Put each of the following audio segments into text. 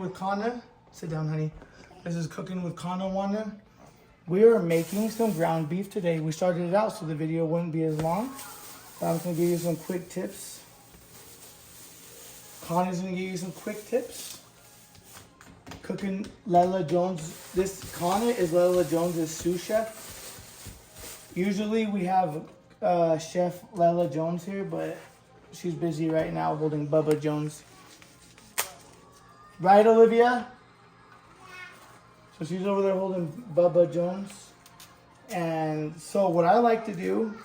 With kana, sit down, honey. This is cooking with kana wana. We are making some ground beef today. We started it out so the video wouldn't be as long. But I'm gonna give you some quick tips. Kana's gonna give you some quick tips. Cooking Lela Jones. This kana is Lela Jones' sous chef. Usually we have Chef Lela Jones here, but she's busy right now holding Bubba Jones. Right, Olivia? So she's over there holding Bubba Jones. And so what I like to do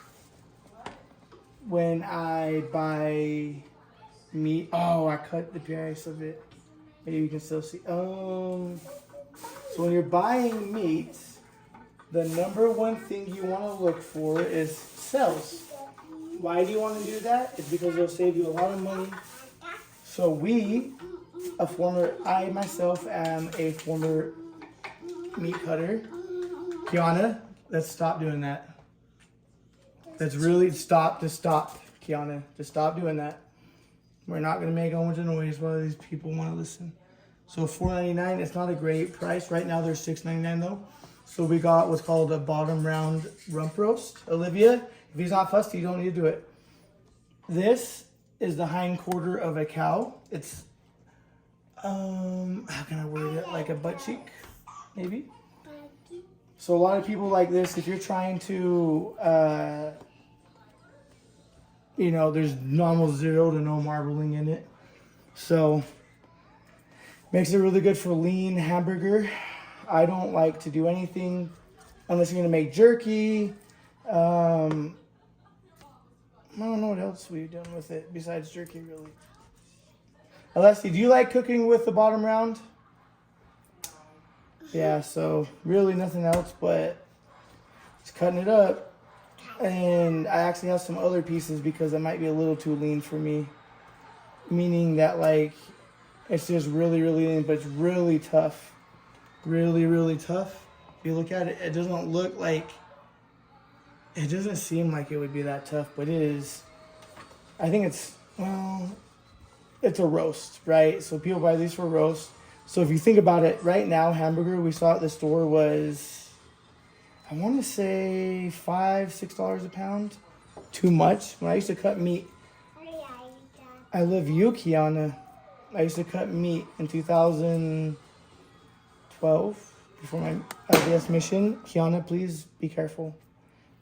when I buy meat, oh, I cut the piece of it. Maybe you can still see. So when you're buying meat, the number one thing you want to look for is cells. Why do you want to do that? It's because it'll save you a lot of money. So I myself am a former meat cutter. Kiana, let's stop doing that. Let's really stop. Kiana. Just stop doing that. We're not gonna make a bunch of noise while these people want to listen. So $4.99, it's not a great price. Right now they're $6.99 though. So we got what's called a bottom round rump roast. Olivia, if he's not fussy, you don't need to do it. This is the hind quarter of a cow. It's how can I word it? Like a butt cheek, maybe. So a lot of people like this. If you're trying to, there's almost zero to no marbling in it. So makes it really good for lean hamburger. I don't like to do anything unless you're gonna make jerky. I don't know what else we've done with it besides jerky, really. Alessi, do you like cooking with the bottom round? Yeah, so really nothing else but just cutting it up. And I actually have some other pieces because it might be a little too lean for me. Meaning that it's just really, really lean, but it's really tough. Really, really tough. If you look at it, it doesn't seem like it would be that tough, but it is. I think it's a roast, right? So people buy these for roast. So if you think about it, right now, hamburger we saw at the store was, I want to say $5-6 a pound. Too much. When I used to cut meat, I love you, Kiana. I used to cut meat in 2012 before my LDS mission. Kiana, please be careful.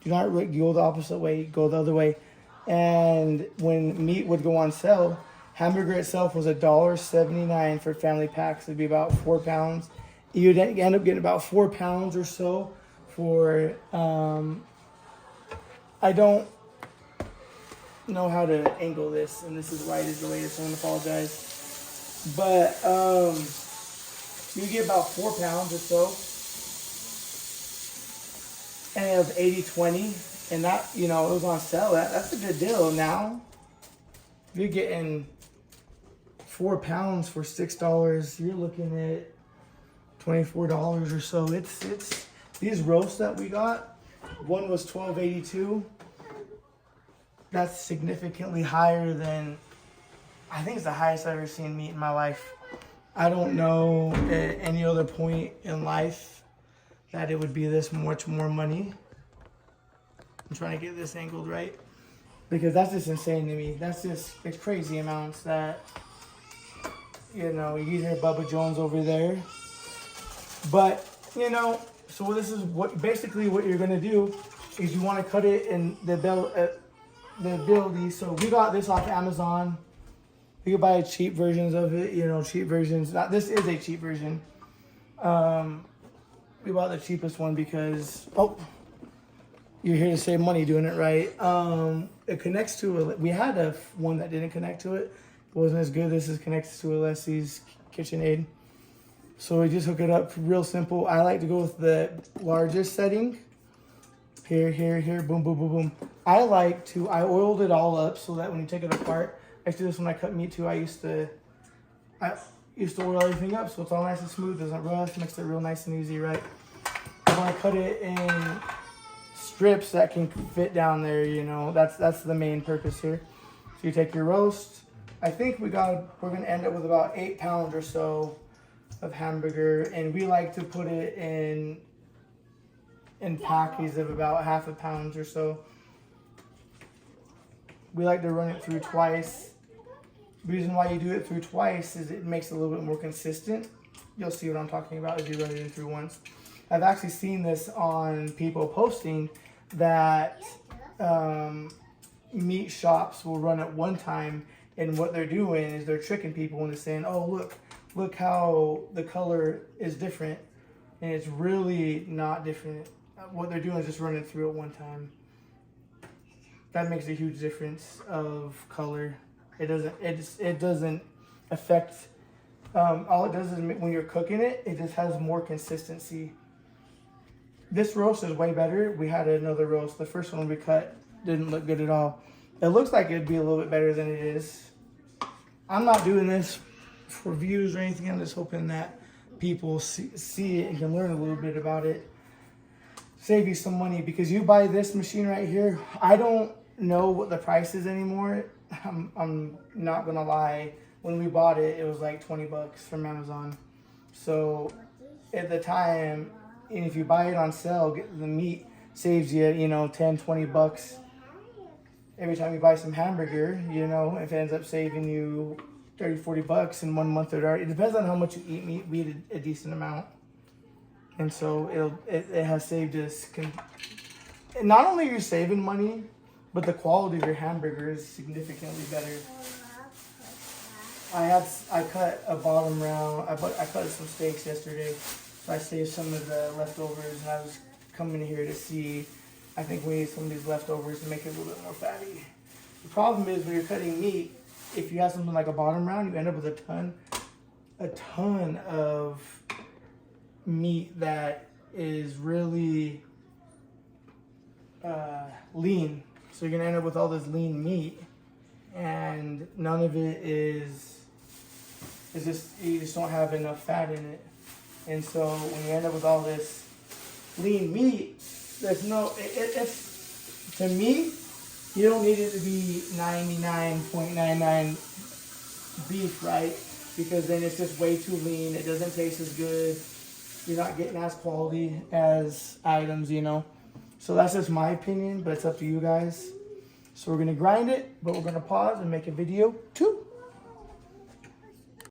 Do not go the opposite way. Go the other way. And when meat would go on sale, hamburger itself was $1.79 for family packs. It'd be about 4 pounds. You'd end up getting about 4 pounds or so for, I don't know how to angle this, and this is right as the latest, so I'm gonna apologize. But you get about 4 pounds or so. And it was 80-20, and that, it was on sale. That's a good deal. Now, if you're getting 4 pounds for $6, you're looking at $24 or so. It's these roasts that we got. One was $12.82. That's significantly higher than, I think it's the highest I've ever seen meat in my life. I don't know at any other point in life that it would be this much more money. I'm trying to get this angled right, because that's just insane to me. It's crazy amounts that, you hear Bubba Jones over there. But, so this is what you're gonna do is you want to cut it in the ability. So we got this off Amazon. You can buy cheap versions of it, cheap versions. This is a cheap version. We bought the cheapest one because, you're here to save money doing it right. It connects to we had one that didn't connect to it. It wasn't as good. This is connected to Alessi's KitchenAid. So we just hook it up real simple. I like to go with the largest setting. Here, boom, boom, boom, boom. I oiled it all up so that when you take it apart, I used to do this when I cut meat too. I used to oil everything up so it's all nice and smooth, doesn't rust, makes it real nice and easy, right? I want to cut it in strips that can fit down there, that's the main purpose here. So you take your roast. I think we're gonna end up with about 8 pounds or so of hamburger, and we like to put it in packages of about half a pound or so. We like to run it through twice. The reason why you do it through twice is it makes it a little bit more consistent. You'll see what I'm talking about as you run it in through once. I've actually seen this on people posting that meat shops will run it one time, and what they're doing is they're tricking people into saying, oh, look how the color is different, and it's really not different. What they're doing is just running through it one time. That makes a huge difference of color. It doesn't affect, all it does is when you're cooking it, it just has more consistency. This roast is way better. We had another roast. The first one we cut didn't look good at all. It looks like it'd be a little bit better than it is. I'm not doing this for views or anything. I'm just hoping that people see it and can learn a little bit about it. Save you some money, because you buy this machine right here. I don't know what the price is anymore. I'm not gonna lie. When we bought it, it was like 20 bucks from Amazon. So at the time, and if you buy it on sale, the meat saves you, 10, 20 bucks. Every time you buy some hamburger, if it ends up saving you 30, 40 bucks in 1 month, it depends on how much you eat meat. We eat a decent amount. And so it has saved us. Not only are you saving money, but the quality of your hamburger is significantly better. I cut a bottom round. I cut some steaks yesterday, so I saved some of the leftovers, and I was coming here to see. I think we need some of these leftovers to make it a little bit more fatty. The problem is when you're cutting meat, if you have something like a bottom round, you end up with a ton of meat that is really lean. So you're gonna end up with all this lean meat, and none of it is you just don't have enough fat in it. And so when you end up with all this lean meat, there's no, to me, you don't need it to be 99.99 beef, right? Because then it's just way too lean. It doesn't taste as good. You're not getting as quality as items, So that's just my opinion, but it's up to you guys. So we're gonna grind it, but we're gonna pause and make a video too.